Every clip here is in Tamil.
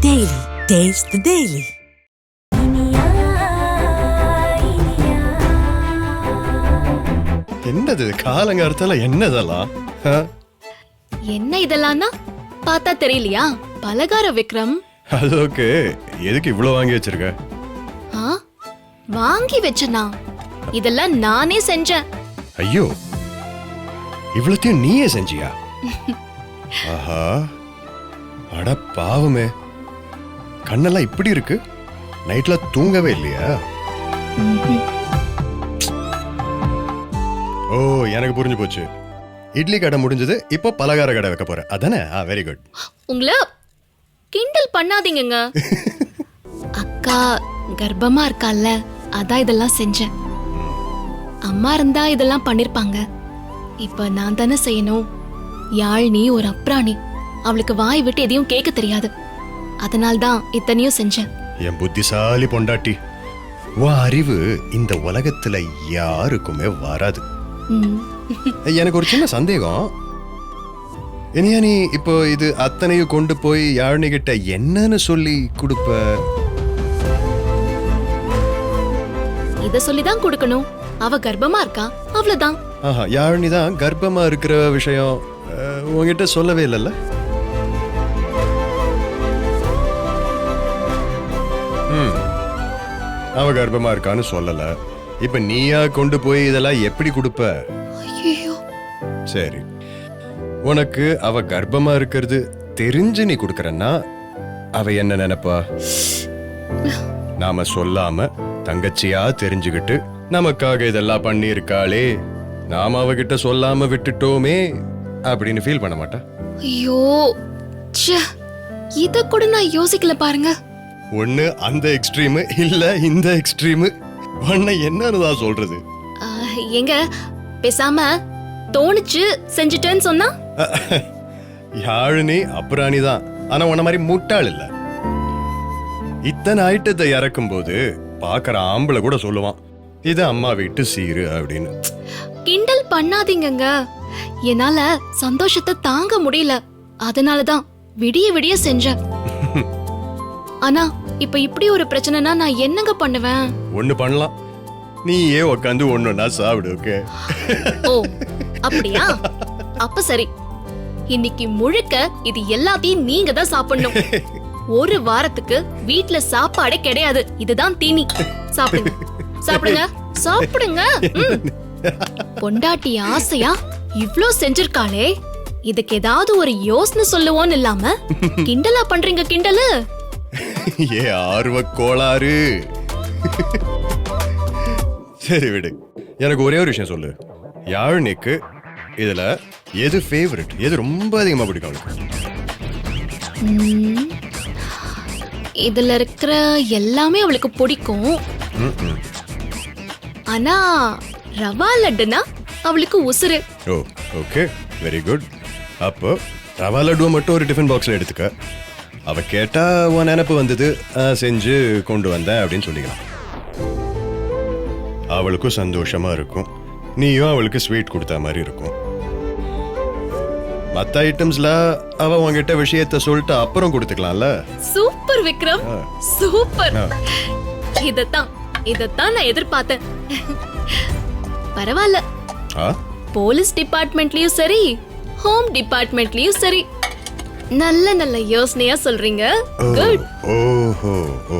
Daily. Taste the Daily. என்னது காலங்காலத்துல என்னதெல்லாம்? என்ன இதெல்லாம் பார்த்தா தெரியலையா? பலகார விக்ரம். அது ஓகே. எதுக்கு இவ்வளவு வாங்கி வச்சிருக்க? வாங்கி வச்சனா? இதெல்லாம் நானே செஞ்சேன். ஐயோ, இவ்வளத்தையும் நீயே செஞ்சியா? ஆஹா, அட பாவமே, கண்ணெல்லாம் இப்படி இருக்கு. நைட்ல தூங்கவே இல்லையா? ஓ, எனக்கு புரிஞ்சு போச்சு. இட்லி கடை முடிஞ்சது, இப்போ பலகார கடை வைக்க போறேன் அதானே? Very good. உங்களை கிண்டல் பண்ணாதீங்க. அக்கா கர்ப்பமா இருக்கால, அதான் இதெல்லாம் செஞ்சேன். அம்மா இருந்தா இதெல்லாம் பண்ணிருப்பாங்க. இப்ப நான் தானே செய்யணும். யாழ்னி ஒரு அப்ராணி, அவளுக்கு வாய் விட்டு எதையும் கேட்க தெரியாது. அதனால்தான் இத்தனையும் செஞ்சேன். என் புத்திசாலி பொண்டாட்டி, உன் அறிவு இந்த உலகத்துல யாருக்குமே வராது. எனக்கு ஒரு சின்ன சந்தேகம். இனியா, நீ இப்போ இது அத்தனையும் கொண்டு போய் யாழ்னி கிட்ட என்னன்னு சொல்லி கொடுப்ப? இத சொல்லிதான் கொடுக்கணும். அவ கர்ப்பமா இருக்கா, அவ்வளவுதான். ஆஹா, யாழ்னி தான் கர்ப்பமா இருக்கிற விஷயம் உங்ககிட்ட சொல்லவே இல்லைல்ல? அவ கர்ப்பமா இருக்கான்னு சொல்லல. இப்ப நீயா கொண்டு போய் இதெல்லாம் எப்படி கொடுப்ப? சரி, உனக்கு அவ கர்ப்பமா இருக்கிறது தெரிஞ்சு நீ கொடுக்கறன்னா அவ என்ன நினைப்பா? நாம சொல்லாம தங்கச்சியா தெரிஞ்சுக்கிட்டு நமக்காக இதெல்லாம் பண்ணி இருக்காளே, நாம அவகிட்ட சொல்லாம விட்டுட்டோமே அப்படின்னு ஃபீல் பண்ண மாட்டா? ஐயோ, இத கூட நான் யோசிக்கல பாருங்க. ஒண்ணு அந்த எக்ஸ்ட்ரீம், இல்ல இந்த எக்ஸ்ட்ரீம். உன்னை என்னன்னு தான் சொல்றது? எங்க பேசாம தோணுச்சு செஞ்சுட்டேன்னு சொன்னா? யாழினி அப்புறாணி தான், ஆனா உன்ன மாதிரி முட்டாள் இல்ல. இத்தனை ஐட்டத்தை இறக்கும் போது பாக்குற ஆம்பளை கூட சொல்லுவான், இது அம்மா வீட்டு சீரு அப்படின்னு. கிண்டல் பண்ணாதீங்க. என்னால சந்தோஷத்தை தாங்க முடியல, அதனாலதான் விடிய விடிய செஞ்சேன். ஆனா இப்ப இப்படி ஒரு பிரச்சனைனா நான் என்னங்க பண்ணுவேன்? ஒண்ணு பண்ணலாம், நீயே உட்காந்து ஒண்ணுன்னா சாப்பிடு. ஓகே? ஓ அப்படியா? அப்ப சரி, இன்னைக்கு முழுக்க இது எல்லாத்தையும் நீங்க தான் சாப்பிடணும். ஒரு வாரத்துக்கு வீட்ல சாப்பாடே கிடையாது. இதுதான் தீனி. சாப்பிடுங்க, சாப்பிடுங்க, சாப்பிடுங்க. பொண்டாட்டி ஆசையா இவ்ளோ செஞ்சிருக்காளே, இதுக்கு ஏதாவது ஒரு யோசனை சொல்லுவோன்னு இல்லாம கிண்டலா பண்றீங்க கிண்டலு. ஏ ஆர்வ கோளாறு. சரி விடு, எனக்கு ஒரே ஒரு விஷயம் சொல்லு. யாழ்னிக்கு இதுல எது ஃபேவரட், எது ரொம்ப அதிகமா பிடிக்கும் அவளுக்கு? இதுல இருக்கிற எல்லாமே அவளுக்கு பிடிக்கும். ஆனா ரவா லட்டுனா அவளுக்கு உசுரு. ஓ ஓகே, வெரி குட். அப்போ ரவா லட்டுவை மட்டும் ஒரு டிஃபன் பாக்ஸ்ல எடுத்துக்க. அவ கேட்டா உன் நினைப்பு வந்தது, செஞ்சு கொண்டு வந்தேன் அப்படின்னு சொல்லிக்கலாம். அவளுக்கும் சந்தோஷமா இருக்கும், நீயும் அவளுக்கு ஸ்வீட் கொடுத்த மாதிரி இருக்கும். மத்த ஐட்டம்ஸ்ல அவ உன்கிட்ட விஷயத்த சொல்லிட்டு அப்புறம் கொடுத்துக்கலாம்ல. Super Vikram, super. இதத்தான் நான் எதிர்பார்த்தேன். பரவாயில்ல, போலீஸ் டிபார்ட்மெண்ட்லயும் சரி, ஹோம் டிபார்ட்மெண்ட்லயும் சரி, நல்ல நல்ல யோசனையா சொல்றீங்க. குட். ஓஹோ, ஓ,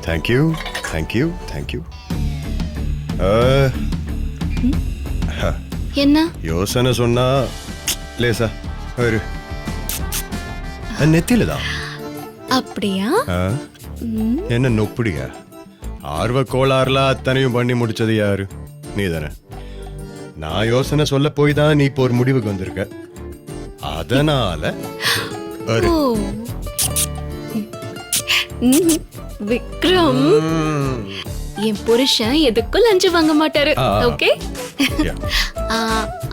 thank you, thank you, thank you. என்ன யோசனை சொன்னா லேசா ஒரு நெத்திலதான். அப்படியா? என்ன நொப்புடியா? ஆர்வ கோளாறுல அத்தனையும் பண்ணி முடிச்சது யாரு? நீ தானே. நான் யோசனை சொல்ல போய் தான் நீ இப்போ ஒரு முடிவுக்கு வந்திருக்க. அதனால விக்ரம், என் புருஷன் எதுக்கும் லஞ்சு வாங்க மாட்டாரு. ஓகே?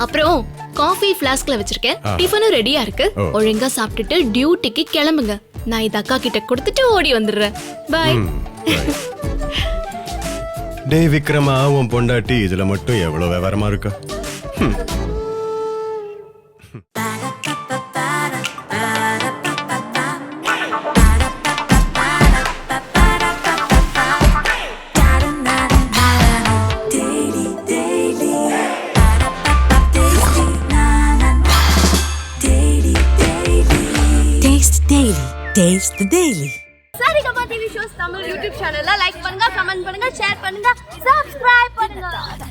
அப்புறம் காஃபி ஃபிளாஸ்க்ல வச்சிருக்கேன். டிஃபனும் ரெடியா இருக்கு. ஒழுங்கா சாப்பிட்டுட்டு டியூட்டிக்கு கிளம்புங்க. நான் இது அக்கா கிட்ட கொடுத்துட்டு ஓடி வந்துடுறேன். பை. டே விக்ரமா, உன் பொண்டாட்டி இதுல மட்டும் எவ்வளவு விவரமா இருக்கா? Daily. Taste the Daily. Saregama TV shows Tamil YouTube சேனல்ல லைக் பண்ணுங்க, கமெண்ட் பண்ணுங்க, ஷேர் பண்ணுங்க, சப்ஸ்கிரைப் பண்ணுங்க.